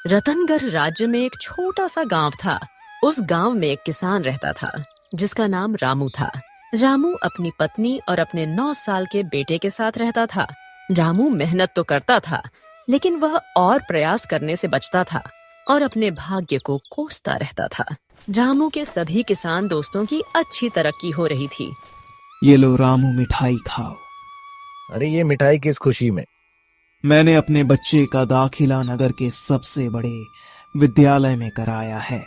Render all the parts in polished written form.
रतनगढ़ राज्य में एक छोटा सा गांव था। उस गांव में एक किसान रहता था जिसका नाम रामू था। रामू अपनी पत्नी और अपने 9 साल के बेटे के साथ रहता था। रामू मेहनत तो करता था, लेकिन वह और प्रयास करने से बचता था और अपने भाग्य को कोसता रहता था। रामू के सभी किसान दोस्तों की अच्छी तरक्की हो रही थी। ये लो रामू, मिठाई खाओ। अरे ये मिठाई किस खुशी में? मैंने अपने बच्चे का दाखिला नगर के सबसे बड़े विद्यालय में कराया है।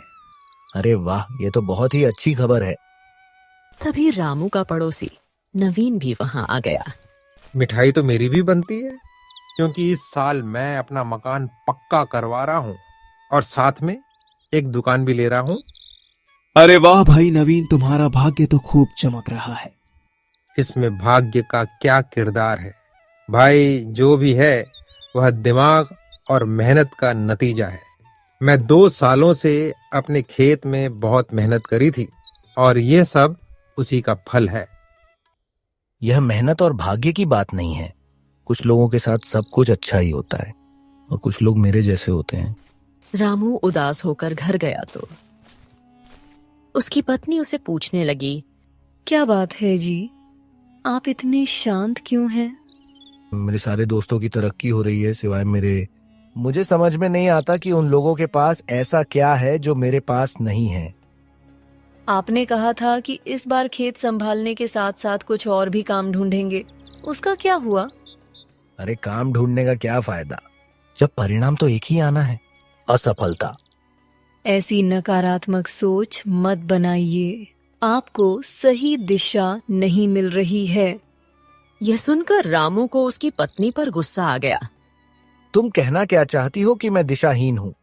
अरे वाह, ये तो बहुत ही अच्छी खबर है। तभी रामू का पड़ोसी नवीन भी वहां आ गया। मिठाई तो मेरी भी बनती है, क्योंकि इस साल मैं अपना मकान पक्का करवा रहा हूँ और साथ में एक दुकान भी ले रहा हूँ। अरे वाह भाई नवीन, तुम्हारा भाग्य तो खूब चमक रहा है। इसमें भाग्य का क्या किरदार है भाई, जो भी है वह दिमाग और मेहनत का नतीजा है। मैं 2 सालों से अपने खेत में बहुत मेहनत करी थी और यह सब उसी का फल है। यह मेहनत और भाग्य की बात नहीं है। कुछ लोगों के साथ सब कुछ अच्छा ही होता है और कुछ लोग मेरे जैसे होते हैं। रामू उदास होकर घर गया तो उसकी पत्नी उसे पूछने लगी, क्या बात है जी, आप इतने शांत क्यों हैं? मेरे सारे दोस्तों की तरक्की हो रही है सिवाय मेरे। मुझे समझ में नहीं आता कि उन लोगों के पास ऐसा क्या है जो मेरे पास नहीं है। आपने कहा था कि इस बार खेत संभालने के साथ साथ कुछ और भी काम ढूंढेंगे, उसका क्या हुआ? अरे काम ढूंढने का क्या फायदा जब परिणाम तो एक ही आना है, असफलता। ऐसी नकारात्मक सोच मत बनाइए, आपको सही दिशा नहीं मिल रही है। यह सुनकर रामू को उसकी पत्नी पर गुस्सा आ गया। तुम कहना क्या चाहती हो कि मैं दिशाहीन हूँ?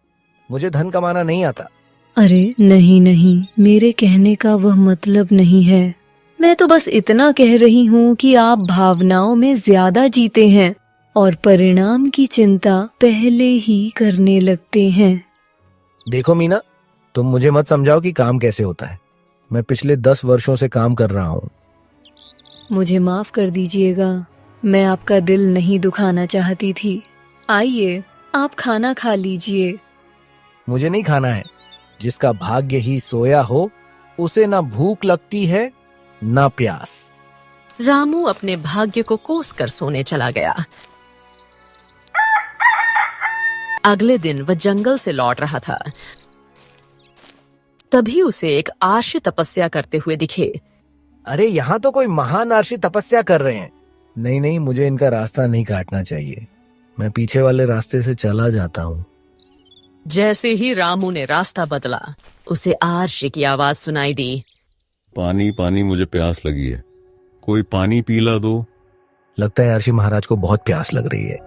मुझे धन कमाना नहीं आता। अरे नहीं नहीं, मेरे कहने का वह मतलब नहीं है। मैं तो बस इतना कह रही हूँ कि आप भावनाओं में ज्यादा जीते हैं और परिणाम की चिंता पहले ही करने लगते हैं। देखो मीना, तुम मुझे मत समझाओ कि काम कैसे होता है। मैं पिछले 10 वर्षों से काम कर रहा हूँ। मुझे माफ कर दीजिएगा, मैं आपका दिल नहीं दुखाना चाहती थी। आइए, आप खाना खा लीजिए। मुझे नहीं खाना है। जिसका भाग्य ही सोया हो उसे ना भूख लगती है ना प्यास। रामू अपने भाग्य को कोस कर सोने चला गया। अगले दिन वह जंगल से लौट रहा था। तभी उसे एक आर्षि तपस्या करते हुए दिखे। अरे यहाँ तो कोई महान आर्षि तपस्या कर रहे हैं। नहीं नहीं, मुझे इनका रास्ता नहीं काटना चाहिए। मैं पीछे वाले रास्ते से चला जाता हूँ। जैसे ही रामू ने रास्ता बदला, उसे आर्षि की आवाज सुनाई दी। पानी पानी, मुझे प्यास लगी है, कोई पानी पिला दो। लगता है आर्षि महाराज को बहुत प्यास लग रही है।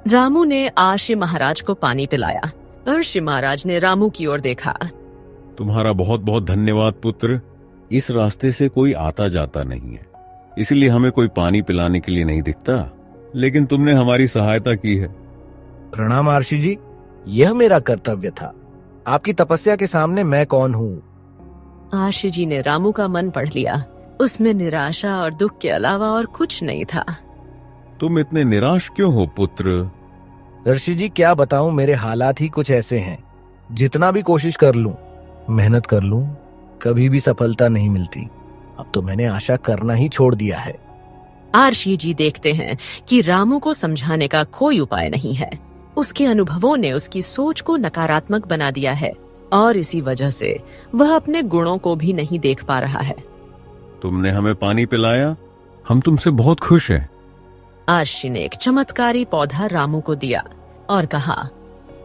रामू ने आर्षि महाराज को पानी पिलाया। आर्षि महाराज ने रामू की ओर देखा। तुम्हारा बहुत बहुत धन्यवाद पुत्र। इस रास्ते से कोई आता जाता नहीं है, इसलिए हमें कोई पानी पिलाने के लिए नहीं दिखता, लेकिन तुमने हमारी सहायता की है। प्रणाम आर्षि जी, यह मेरा कर्तव्य था। आपकी तपस्या के सामने मैं कौन हूँ? आर्षि जी ने रामू का मन पढ़ लिया। उसमें निराशा और दुख के अलावा और कुछ नहीं था। तुम इतने निराश क्यों हो पुत्र? ऋषि जी क्या बताऊं, मेरे हालात ही कुछ ऐसे हैं। जितना भी कोशिश कर लूं, मेहनत कर लूं, कभी भी सफलता नहीं मिलती। अब तो मैंने आशा करना ही छोड़ दिया है। आर्षि जी देखते हैं कि रामू को समझाने का कोई उपाय नहीं है। उसके अनुभवों ने उसकी सोच को नकारात्मक बना दिया है और इसी वजह से वह अपने गुणों को भी नहीं देख पा रहा है। तुमने हमें पानी पिलाया, हम तुमसे बहुत खुश हैं। आर्षि ने एक चमत्कारी पौधा रामू को दिया और कहा,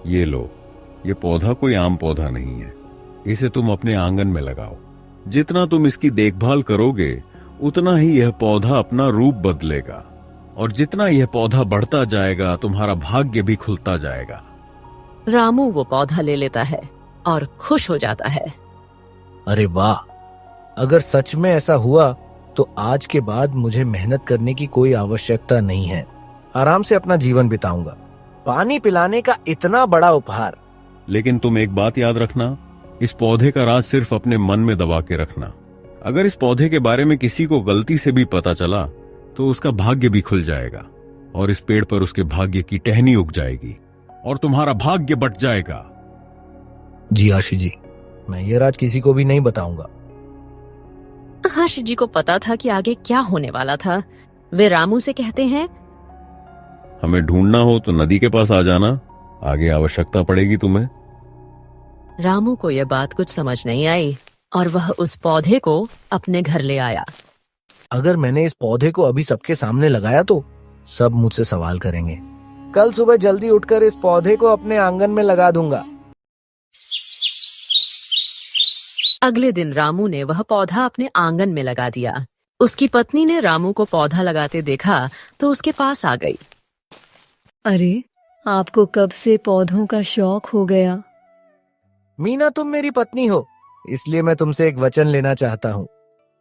ये लो, ये पौधा कोई आम पौधा नहीं है। इसे तुम अपने आंगन में लगाओ। जितना तुम इसकी देखभाल करोगे उतना ही यह पौधा अपना रूप बदलेगा, और जितना यह पौधा बढ़ता जाएगा तुम्हारा भाग्य भी खुलता जाएगा। रामू वो पौधा ले लेता है और खुश हो जाता है। अरे वाह, अगर सच में ऐसा हुआ तो आज के बाद मुझे मेहनत करने की कोई आवश्यकता नहीं है। आराम से अपना जीवन बिताऊंगा। पानी पिलाने का इतना बड़ा उपहार। लेकिन तुम एक बात याद रखना, इस पौधे का राज सिर्फ अपने मन में दबा के रखना। अगर इस पौधे के बारे में किसी को गलती से भी पता चला तो उसका भाग्य भी खुल जाएगा और इस पेड़ पर उसके भाग्य की टहनी उग जाएगी। और तुम्हारा भाग्य बट जाएगा। जी आशी जी, मैं ये राज किसी को भी नहीं बताऊंगा। हर्ष जी को पता था कि आगे क्या होने वाला था। वे रामू से कहते हैं, हमें ढूंढना हो तो नदी के पास आ जाना, आगे आवश्यकता पड़ेगी तुम्हें। रामू को यह बात कुछ समझ नहीं आई और वह उस पौधे को अपने घर ले आया। अगर मैंने इस पौधे को अभी सबके सामने लगाया तो सब मुझसे सवाल करेंगे। कल सुबह जल्दी उठकर इस पौधे को अपने आंगन में लगा दूंगा। अगले दिन रामू ने वह पौधा अपने आंगन में लगा दिया। उसकी पत्नी ने रामू को पौधा लगाते देखा तो उसके पास आ गई। अरे, आपको कब से पौधों का शौक हो गया? मीना, तुम मेरी पत्नी हो, इसलिए मैं तुमसे एक वचन लेना चाहता हूँ।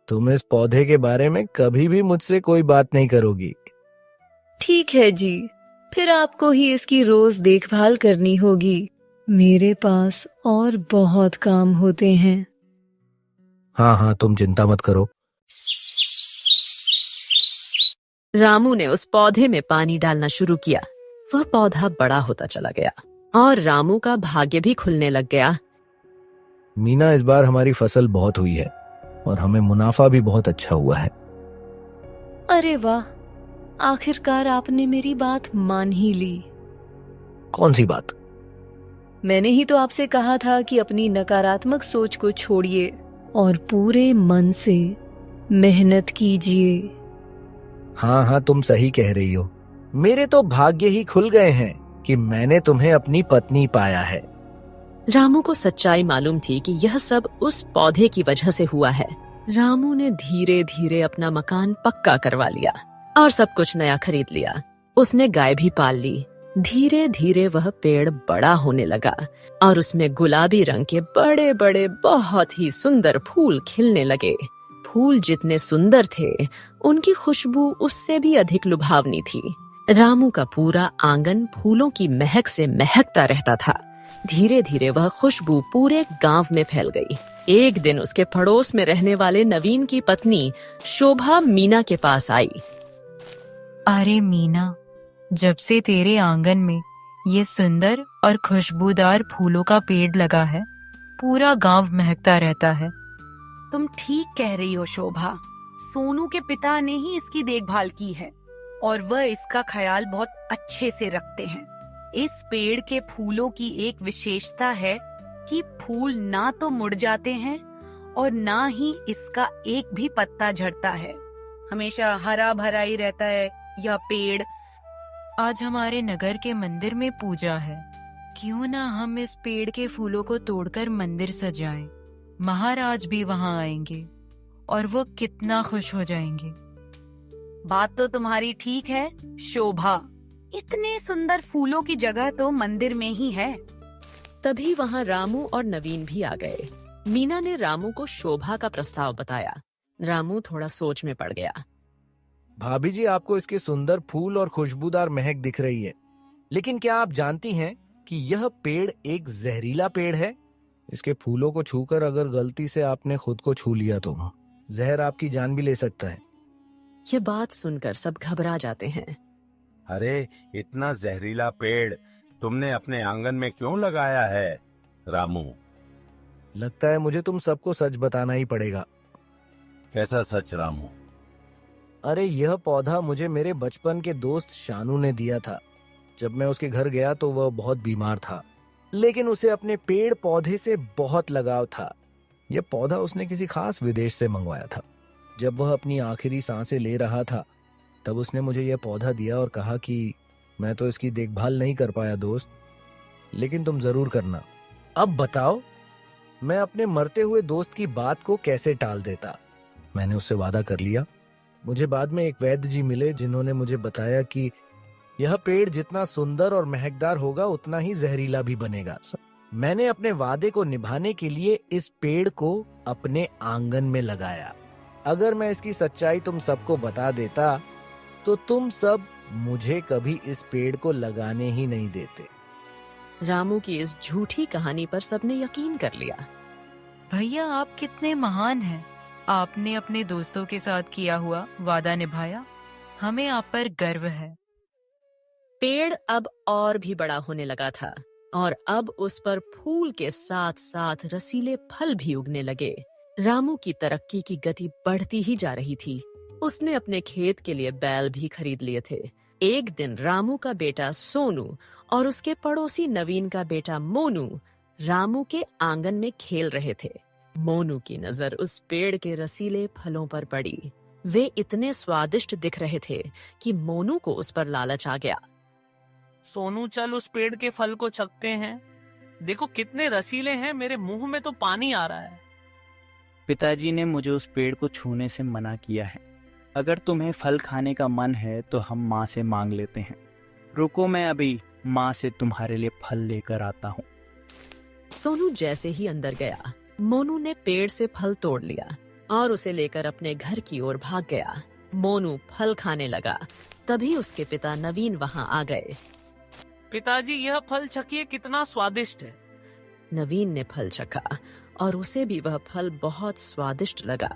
तुम इस पौधे के बारे में कभी भी मुझसे कोई बात नहीं करोगी। ठीक है जी, फिर आपको ही इसकी रोज देखभाल करनी होगी। मेरे पास और बहुत काम होते हैं। हाँ हाँ, तुम चिंता मत करो। रामू ने उस पौधे में पानी डालना शुरू किया। वह पौधा बड़ा होता चला गया और रामू का भाग्य भी खुलने लग गया। मीना, इस बार हमारी फसल बहुत हुई है और हमें मुनाफा भी बहुत अच्छा हुआ है। अरे वाह, आखिरकार आपने मेरी बात मान ही ली। कौन सी बात? मैंने ही तो आपसे कहा था कि अपनी नकारात्मक सोच को छोड़िए और पूरे मन से मेहनत कीजिए। हाँ हाँ, तुम सही कह रही हो। मेरे तो भाग्य ही खुल गए हैं कि मैंने तुम्हें अपनी पत्नी पाया है। रामू को सच्चाई मालूम थी कि यह सब उस पौधे की वजह से हुआ है। रामू ने धीरे धीरे अपना मकान पक्का करवा लिया और सब कुछ नया खरीद लिया। उसने गाय भी पाल ली। धीरे धीरे वह पेड़ बड़ा होने लगा और उसमें गुलाबी रंग के बड़े बड़े बहुत ही सुंदर फूल खिलने लगे। फूल जितने सुंदर थे, उनकी खुशबू उससे भी अधिक लुभावनी थी। रामू का पूरा आंगन फूलों की महक से महकता रहता था। धीरे धीरे वह खुशबू पूरे गांव में फैल गई। एक दिन उसके पड़ोस में रहने वाले नवीन की पत्नी शोभा मीना के पास आई। अरे मीना, जब से तेरे आंगन में ये सुंदर और खुशबूदार फूलों का पेड़ लगा है, पूरा गांव महकता रहता है। तुम ठीक कह रही हो शोभा। सोनू के पिता ने ही इसकी देखभाल की है और वह इसका ख्याल बहुत अच्छे से रखते हैं। इस पेड़ के फूलों की एक विशेषता है कि फूल ना तो मुड़ जाते हैं और ना ही इसका एक भी पत्ता झड़ता है। हमेशा हरा भरा ही रहता है यह पेड़। आज हमारे नगर के मंदिर में पूजा है, क्यों ना हम इस पेड़ के फूलों को तोड़कर मंदिर सजाएं। महाराज भी वहाँ आएंगे और वो कितना खुश हो जाएंगे। बात तो तुम्हारी ठीक है शोभा। इतने सुंदर फूलों की जगह तो मंदिर में ही है। तभी वहाँ रामू और नवीन भी आ गए। मीना ने रामू को शोभा का प्रस्ताव बताया। रामू थोड़ा सोच में पड़ गया। भाभी जी, आपको इसके सुंदर फूल और खुशबूदार महक दिख रही है, लेकिन क्या आप जानती हैं कि यह पेड़ एक जहरीला पेड़ है? इसके फूलों को छूकर अगर गलती से आपने खुद को छू लिया तो जहर आपकी जान भी ले सकता है। यह बात सुनकर सब घबरा जाते हैं। अरे, इतना जहरीला पेड़ तुमने अपने आंगन में क्यों लगाया है रामू? लगता है मुझे तुम सबको सच बताना ही पड़ेगा। कैसा सच रामू? अरे, यह पौधा मुझे मेरे बचपन के दोस्त शानू ने दिया था। जब मैं उसके घर गया तो वह बहुत बीमार था, लेकिन उसे अपने पेड़ पौधे से बहुत लगाव था। यह पौधा उसने किसी खास विदेश से मंगवाया था। जब वह अपनी आखिरी सांसें ले रहा था, तब उसने मुझे यह पौधा दिया और कहा कि मैं तो इसकी देखभाल नहीं कर पाया दोस्त, लेकिन तुम जरूर करना। अब बताओ, मैं अपने मरते हुए दोस्त की बात को कैसे टाल देता। मैंने उससे वादा कर लिया। मुझे बाद में एक वैद्य जी मिले जिन्होंने मुझे बताया कि यह पेड़ जितना सुंदर और महकदार होगा उतना ही जहरीला भी बनेगा। मैंने अपने वादे को निभाने के लिए इस पेड़ को अपने आंगन में लगाया। अगर मैं इसकी सच्चाई तुम सबको बता देता तो तुम सब मुझे कभी इस पेड़ को लगाने ही नहीं देते। रामू की इस झूठी कहानी पर सबने यकीन कर लिया। भैया, आप कितने महान हैं। आपने अपने दोस्तों के साथ किया हुआ वादा निभाया। हमें आप पर गर्व है। पेड़ अब और भी बड़ा होने लगा था और अब उस पर फूल के साथ साथ रसीले फल भी उगने लगे। रामू की तरक्की की गति बढ़ती ही जा रही थी। उसने अपने खेत के लिए बैल भी खरीद लिए थे। एक दिन रामू का बेटा सोनू और उसके पड़ोसी नवीन का बेटा मोनू रामू के आंगन में खेल रहे थे। मोनू की नजर उस पेड़ के रसीले फलों पर पड़ी। वे इतने स्वादिष्ट दिख रहे थे कि मोनू को उस पर लालच आ गया। सोनू, चल उस पेड़ के फल को चखते हैं। देखो कितने रसीले हैं, मेरे मुंह में तो पानी आ रहा है। पिताजी ने मुझे उस पेड़ को छूने से मना किया है। अगर तुम्हें फल खाने का मन है तो हम माँ से मांग लेते हैं। रुको, मैं अभी माँ से तुम्हारे लिए फल लेकर आता हूँ। सोनू जैसे ही अंदर गया, मोनू ने पेड़ से फल तोड़ लिया और उसे लेकर अपने घर की ओर भाग गया। मोनू फल खाने लगा, तभी उसके पिता नवीन वहां आ गए। पिताजी, यह फल चखिए, कितना स्वादिष्ट है। नवीन ने फल चखा और उसे भी वह फल बहुत स्वादिष्ट लगा।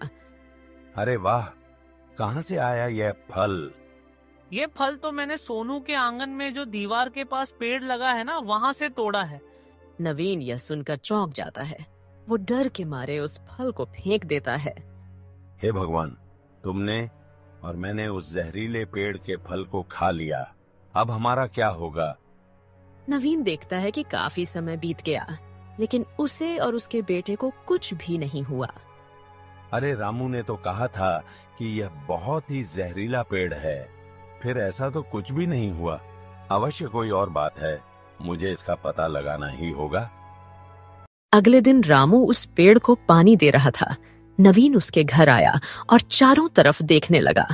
अरे वाह, कहाँ से आया यह फल? ये फल तो मैंने सोनू के आंगन में जो दीवार के पास पेड़ लगा है ना, वहाँ से तोड़ा है। नवीन यह सुनकर चौंक जाता है। वो डर के मारे उस फल को फेंक देता है। हे भगवान, तुमने और मैंने उस जहरीले पेड़ के फल को खा लिया। अब हमारा क्या होगा? नवीन देखता है कि काफी समय बीत गया, लेकिन उसे और उसके बेटे को कुछ भी नहीं हुआ। अरे रामू ने तो कहा था कि यह बहुत ही जहरीला पेड़ है, फिर ऐसा तो कुछ भी नहीं हुआ। अवश्य कोई और बात है, मुझे इसका पता लगाना ही होगा। अगले दिन रामू उस पेड़ को पानी दे रहा था। नवीन उसके घर आया और चारों तरफ देखने लगा।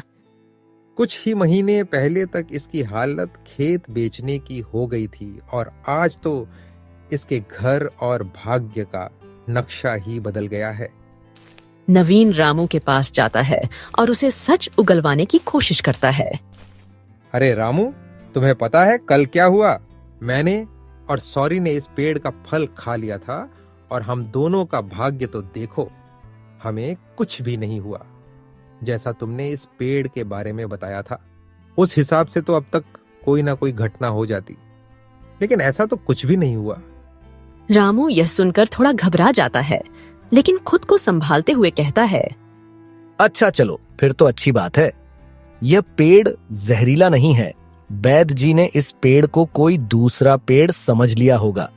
कुछ ही महीने पहले तक इसकी हालत खेत बेचने की हो गई थी और आज तो इसके घर और भाग्य का नक्शा ही बदल गया है। नवीन रामू के पास जाता है और उसे सच उगलवाने की कोशिश करता है। अरे रामू, तुम्हें पता है कल क्या हुआ? मैंने और सॉरी ने इस पेड़ का फल खा लिया था और हम दोनों का भाग्य तो देखो, हमें कुछ भी नहीं हुआ। जैसा तुमने इस पेड़ के बारे में बताया था, उस हिसाब से तो अब तक कोई ना कोई घटना हो जाती, लेकिन ऐसा तो कुछ भी नहीं हुआ। रामू यह सुनकर थोड़ा घबरा जाता है, लेकिन खुद को संभालते हुए कहता है, अच्छा चलो, फिर तो अच्छी बात है। यह पेड़ जहरीला नहीं है। वैद्य जी ने इस पेड़ को कोई दूसरा पेड़ समझ लिया होगा।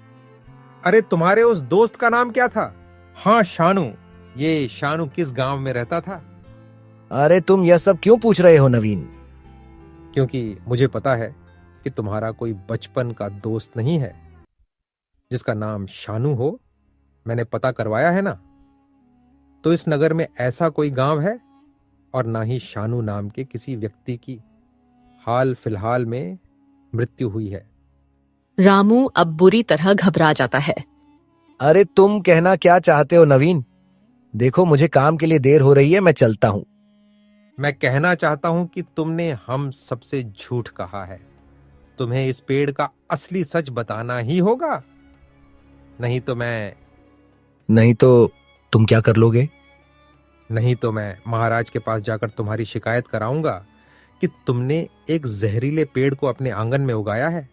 अरे तुम्हारे उस दोस्त का नाम क्या था? हाँ, शानू। ये शानू किस गांव में रहता था? अरे तुम यह सब क्यों पूछ रहे हो नवीन? क्योंकि मुझे पता है कि तुम्हारा कोई बचपन का दोस्त नहीं है जिसका नाम शानू हो। मैंने पता करवाया है ना। तो इस नगर में ऐसा कोई गांव है और ना ही शानू नाम के किसी व्यक्ति की हाल फिलहाल में मृत्यु हुई है। रामू अब बुरी तरह घबरा जाता है। अरे तुम कहना क्या चाहते हो नवीन? देखो मुझे काम के लिए देर हो रही है, मैं चलता हूँ। मैं कहना चाहता हूं कि तुमने हम सबसे झूठ कहा है। तुम्हें इस पेड़ का असली सच बताना ही होगा, नहीं तो तुम क्या कर लोगे? नहीं तो मैं महाराज के पास जाकर तुम्हारी शिकायत कराऊंगा कि तुमने एक जहरीले पेड़ को अपने आंगन में उगाया है।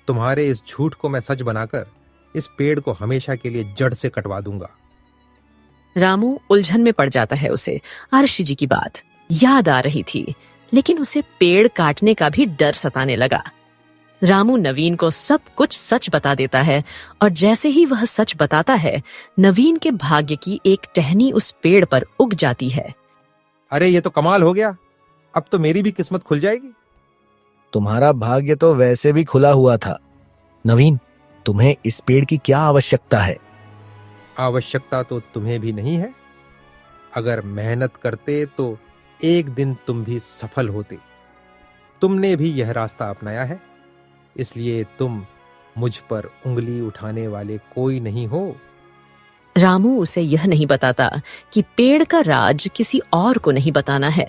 तुम्हारे इस झूठ को मैं सच बनाकर इस पेड़ को हमेशा के लिए जड़ से कटवा दूंगा। रामू उलझन में पड़ जाता है। उसे आरशी जी की बात याद आ रही थी, लेकिन उसे पेड़ काटने का भी डर सताने लगा। रामू नवीन को सब कुछ सच बता देता है और जैसे ही वह सच बताता है, नवीन के भाग्य की एक टहनी उस पेड़ पर उग जाती है। अरे ये तो कमाल हो गया, अब तो मेरी भी किस्मत खुल जाएगी। तुम्हारा भाग्य तो वैसे भी खुला हुआ था। नवीन, तुम्हें इस पेड़ की क्या आवश्यकता है? आवश्यकता तो तुम्हें भी नहीं है। अगर मेहनत करते तो एक दिन तुम भी सफल होते। तुमने भी यह रास्ता अपनाया है, इसलिए तुम मुझ पर उंगली उठाने वाले कोई नहीं हो। रामू उसे यह नहीं बताता कि पेड़ का राज किसी और को नहीं बताना है।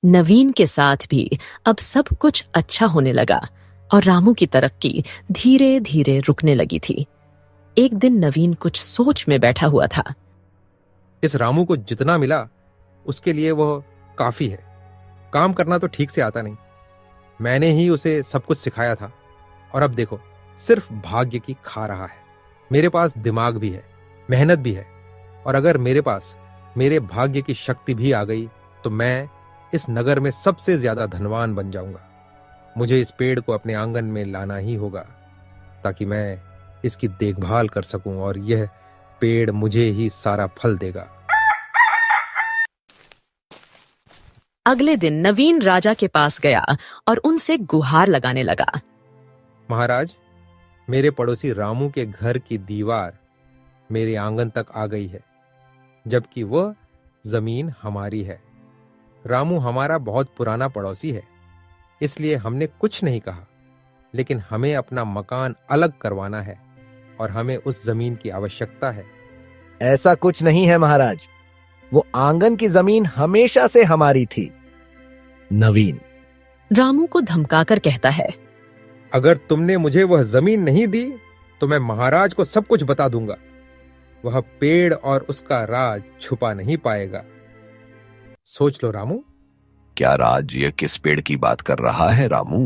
नवीन के साथ भी अब सब कुछ अच्छा होने लगा और रामू की तरक्की धीरे धीरे रुकने लगी थी। एक दिन नवीन कुछ सोच में बैठा हुआ था। इस रामू को जितना मिला उसके लिए वह काफी है। काम करना तो ठीक से आता नहीं, मैंने ही उसे सब कुछ सिखाया था, और अब देखो सिर्फ भाग्य की खा रहा है। मेरे पास दिमाग भी है, मेहनत भी है, और अगर मेरे पास मेरे भाग्य की शक्ति भी आ गई तो मैं इस नगर में सबसे ज्यादा धनवान बन जाऊंगा। मुझे इस पेड़ को अपने आंगन में लाना ही होगा ताकि मैं इसकी देखभाल कर सकूं और यह पेड़ मुझे ही सारा फल देगा। अगले दिन नवीन राजा के पास गया और उनसे गुहार लगाने लगा। महाराज, मेरे पड़ोसी रामू के घर की दीवार मेरे आंगन तक आ गई है, जबकि वह जमीन हमारी है। रामू हमारा बहुत पुराना पड़ोसी है, इसलिए हमने कुछ नहीं कहा, लेकिन हमें अपना मकान अलग करवाना है और हमें उस जमीन की आवश्यकता है। ऐसा कुछ नहीं है महाराज, वो आंगन की जमीन हमेशा से हमारी थी। नवीन रामू को धमकाकर कहता है, अगर तुमने मुझे वह जमीन नहीं दी तो मैं महाराज को सब कुछ बता दूंगा। वह पेड़ और उसका राज छुपा नहीं पाएगा। सोच लो रामू। क्या राज ये किस पेड़ की बात कर रहा है रामू?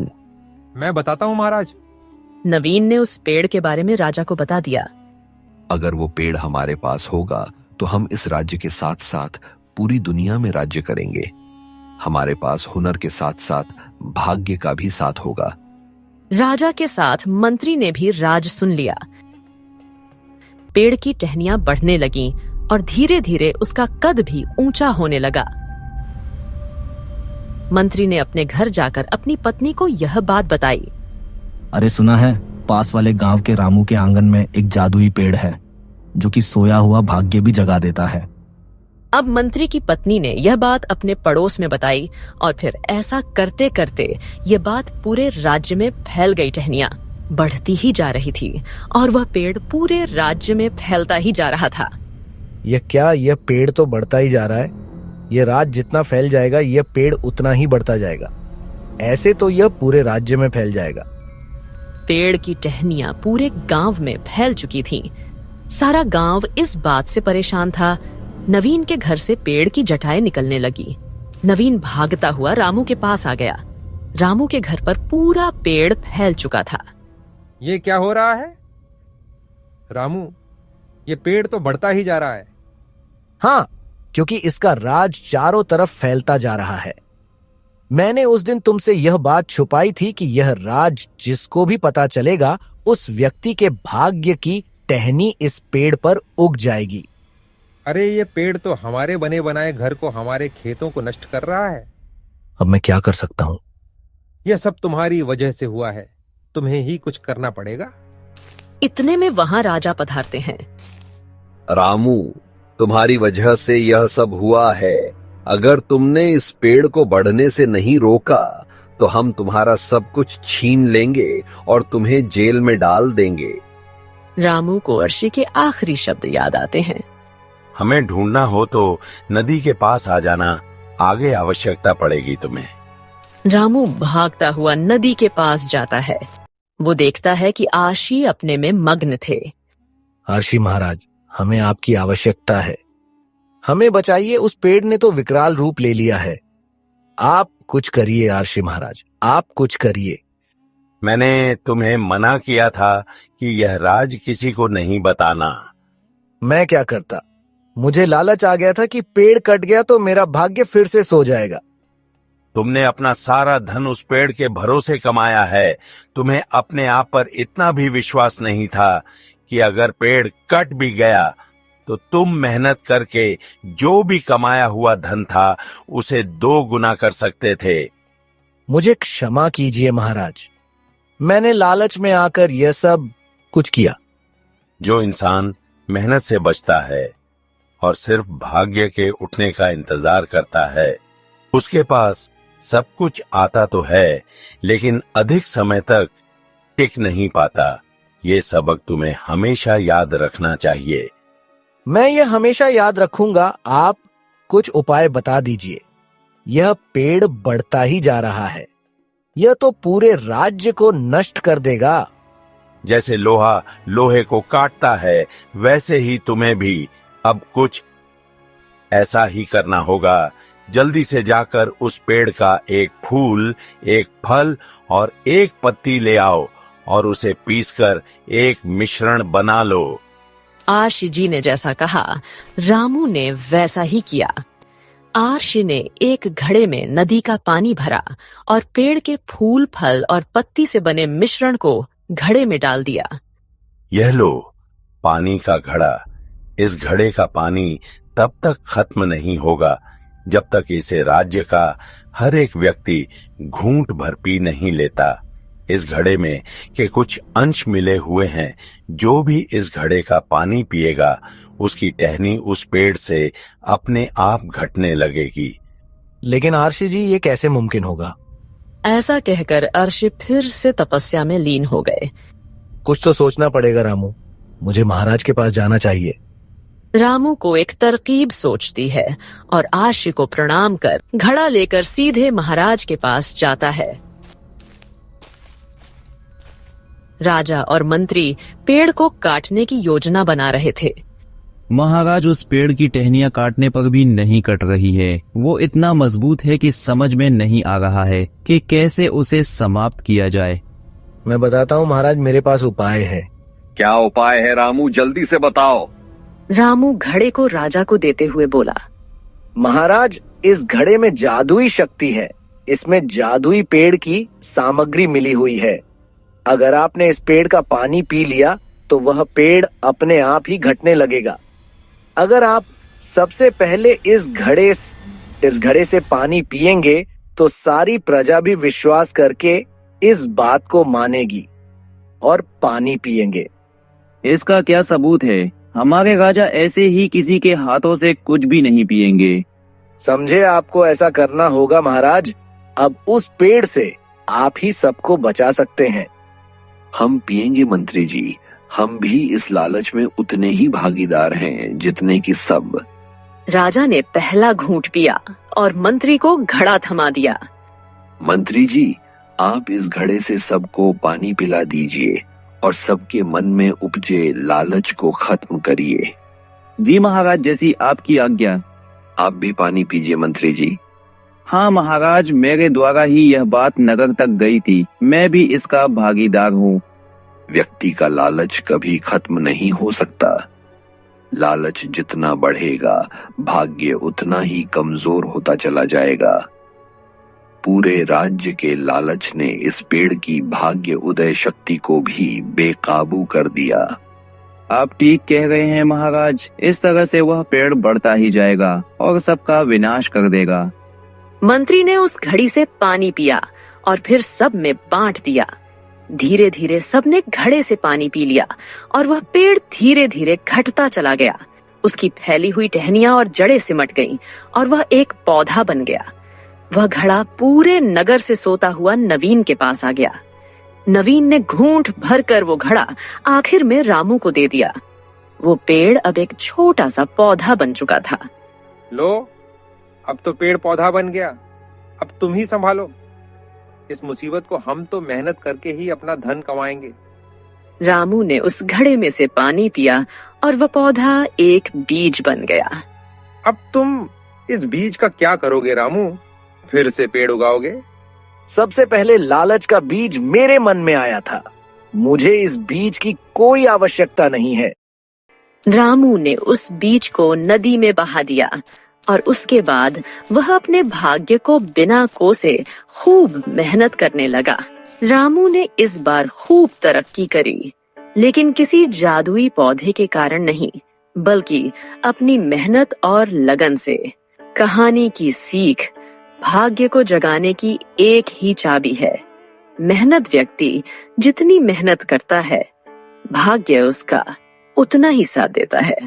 मैं बताता हूँ महाराज। नवीन ने उस पेड़ के बारे में राजा को बता दिया। अगर वो पेड़ हमारे पास होगा तो हम इस राज्य के साथ साथ पूरी दुनिया में राज्य करेंगे। हमारे पास हुनर के साथ साथ भाग्य का भी साथ होगा। राजा के साथ मंत्री ने भी राज सुन लिया। पेड़ की टहनियां बढ़ने लगीं और धीरे धीरे उसका कद भी ऊंचा होने लगा। मंत्री ने अपने घर जाकर अपनी पत्नी को यह बात बताई। अरे सुना है, पास वाले गांव के रामू के आंगन में एक जादुई पेड़ है जो कि सोया हुआ भाग्य भी जगा देता है। अब मंत्री की पत्नी ने यह बात अपने पड़ोस में बताई और फिर ऐसा करते करते यह बात पूरे राज्य में फैल गई। टहनियां बढ़ती ही जा रही थी और वह पेड़ पूरे राज्य में फैलता ही जा रहा था। यह पेड़ तो बढ़ता ही जा रहा है। यह राज्य जितना फैल जाएगा यह पेड़ उतना ही बढ़ता जाएगा। ऐसे तो यह पूरे राज्य में फैल जाएगा। पेड़ की टहनियां पूरे गांव में फैल चुकी थीं। सारा गांव इस बात से परेशान था। नवीन के घर से पेड़ की जटाएं निकलने लगी। नवीन भागता हुआ रामू के पास आ गया। रामू के घर पर पूरा पेड़ फैल चुका था। ये क्या हो रहा है रामू? ये पेड़ तो बढ़ता ही जा रहा है। हाँ, क्योंकि इसका राज चारों तरफ फैलता जा रहा है। मैंने उस दिन तुमसे यह बात छुपाई थी कि यह राज जिसको भी पता चलेगा उस व्यक्ति के भाग्य की टहनी इस पेड़ पर उग जाएगी। अरे ये पेड़ तो हमारे बने बनाए घर को, हमारे खेतों को नष्ट कर रहा है। अब मैं क्या कर सकता हूँ? यह सब तुम्हारी वजह से हुआ है, तुम्हें ही कुछ करना पड़ेगा। इतने में वहां राजा पधारते हैं। रामू, तुम्हारी वजह से यह सब हुआ है। अगर तुमने इस पेड़ को बढ़ने से नहीं रोका तो हम तुम्हारा सब कुछ छीन लेंगे और तुम्हें जेल में डाल देंगे। रामू को अर्शी के आखिरी शब्द याद आते हैं। हमें ढूंढना हो तो नदी के पास आ जाना, आगे आवश्यकता पड़ेगी तुम्हें। रामू भागता हुआ नदी के पास जाता है। वो देखता है कि आशी अपने में मग्न थे। आशी महाराज, हमें आपकी आवश्यकता है। हमें बचाइए, उस पेड़ ने तो विकराल रूप ले लिया है। आप कुछ करिए आशी महाराज, आप कुछ करिए। मैंने तुम्हें मना किया था कि यह राज किसी को नहीं बताना। मैं क्या करता? मुझे लालच आ गया था कि पेड़ कट गया तो मेरा भाग्य फिर से सो जाएगा। तुमने अपना सारा धन उस पेड़ के भरोसे कमाया है। तुम्हें अपने आप पर इतना भी विश्वास नहीं था कि अगर पेड़ कट भी गया तो तुम मेहनत करके जो भी कमाया हुआ धन था उसे 2 गुना कर सकते थे। मुझे क्षमा कीजिए महाराज, मैंने लालच में आकर यह सब कुछ किया। जो इंसान मेहनत से बचता है और सिर्फ भाग्य के उठने का इंतजार करता है, उसके पास सब कुछ आता तो है लेकिन अधिक समय तक टिक नहीं पाता। ये सबक तुम्हें हमेशा याद रखना चाहिए। मैं ये हमेशा याद रखूंगा। आप कुछ उपाय बता दीजिए। यह पेड़ बढ़ता ही जा रहा है, यह तो पूरे राज्य को नष्ट कर देगा। जैसे लोहा लोहे को काटता है वैसे ही तुम्हें भी अब कुछ ऐसा ही करना होगा। जल्दी से जाकर उस पेड़ का एक फूल, एक फल और एक पत्ती ले आओ और उसे पीसकर एक मिश्रण बना लो। आर्षि जी ने जैसा कहा, रामू ने वैसा ही किया। आर्षि ने एक घड़े में नदी का पानी भरा और पेड़ के फूल, फल और पत्ती से बने मिश्रण को घड़े में डाल दिया। यह लो पानी का घड़ा। इस घड़े का पानी तब तक खत्म नहीं होगा जब तक इसे राज्य का हर एक व्यक्ति घूंट भर पी नहीं लेता। इस घड़े में के कुछ अंश मिले हुए हैं। जो भी इस घड़े का पानी पिएगा उसकी टहनी उस पेड़ से अपने आप घटने लगेगी। लेकिन आर्षि जी, ये कैसे मुमकिन होगा? ऐसा कहकर अर्षि फिर से तपस्या में लीन हो गए। कुछ तो सोचना पड़ेगा रामू। मुझे महाराज के पास जाना चाहिए। रामू को एक तरकीब सोचती है और आर्षि को प्रणाम कर घड़ा लेकर सीधे महाराज के पास जाता है। राजा और मंत्री पेड़ को काटने की योजना बना रहे थे। महाराज, उस पेड़ की टहनियां काटने पर भी नहीं कट रही है। वो इतना मजबूत है कि समझ में नहीं आ रहा है कि कैसे उसे समाप्त किया जाए। मैं बताता हूँ महाराज, मेरे पास उपाय है। क्या उपाय है रामू, जल्दी से बताओ। रामू घड़े को राजा को देते हुए बोला, महाराज, इस घड़े में जादुई शक्ति है। इसमें जादुई पेड़ की सामग्री मिली हुई है। अगर आपने इस पेड़ का पानी पी लिया तो वह पेड़ अपने आप ही घटने लगेगा। अगर आप सबसे पहले इस घड़े से पानी पिएंगे तो सारी प्रजा भी विश्वास करके इस बात को मानेगी और पानी पिएंगे। इसका क्या सबूत है? हमारे राजा ऐसे ही किसी के हाथों से कुछ भी नहीं पिएंगे। समझे, आपको ऐसा करना होगा महाराज। अब उस पेड़ से आप ही सबको बचा सकते हैं। हम पिएंगे मंत्री जी। हम भी इस लालच में उतने ही भागीदार हैं जितने कि सब। राजा ने पहला घूंट पिया और मंत्री को घड़ा थमा दिया। मंत्री जी, आप इस घड़े से सबको पानी पिला दीजिए और सबके मन में उपजे लालच को खत्म करिए। जी महाराज, जैसी आपकी आज्ञा। आप भी पानी पीजिए मंत्री जी। हाँ महाराज, मेरे द्वारा ही यह बात नगर तक गई थी। मैं भी इसका भागीदार हूँ। व्यक्ति का लालच कभी खत्म नहीं हो सकता। लालच जितना बढ़ेगा, भाग्य उतना ही कमजोर होता चला जाएगा। पूरे राज्य के लालच ने इस पेड़ की भाग्य उदय शक्ति को भी बेकाबू कर दिया। आप ठीक कह रहे हैं महाराज। इस तरह से वह पेड़ बढ़ता ही जाएगा और सबका विनाश कर देगा। मंत्री ने उस घड़ी से पानी पिया और फिर सब में बांट दिया। धीरे धीरे सबने घड़े से पानी पी लिया और वह पेड़ धीरे धीरे घटता चला गया। उसकी फैली हुई टहनियां और जड़ें सिमट गईं और वह एक पौधा बन गया। वह घड़ा पूरे नगर से सोता हुआ नवीन के पास आ गया। नवीन ने घूंट भर कर वो घड़ा आखिर में रामू को दे दिया। वो पेड़ अब एक छोटा सा पौधा बन चुका था। लो, अब तो पेड़ पौधा बन गया। अब तुम ही संभालो। इस मुसीबत को हम तो मेहनत करके ही अपना धन कमाएंगे। रामू ने उस घड़े में से पानी पिया और वह पौधा एक बीज बन गया। अब तुम इस बीज का क्या करोगे रामू? फिर से पेड़ उगाओगे? सबसे पहले लालच का बीज मेरे मन में आया था। मुझे इस बीज की कोई आवश्यकता नहीं है। रामू ने उस बीज को नदी में बहा दिया और उसके बाद वह अपने भाग्य को बिना कोसे खूब मेहनत करने लगा। रामू ने इस बार खूब तरक्की करी, लेकिन किसी जादुई पौधे के कारण नहीं, बल्कि अपनी मेहनत और लगन से। कहानी की सीख, भाग्य को जगाने की एक ही चाबी है। मेहनत व्यक्ति जितनी मेहनत करता है, भाग्य उसका उतना ही साथ देता है।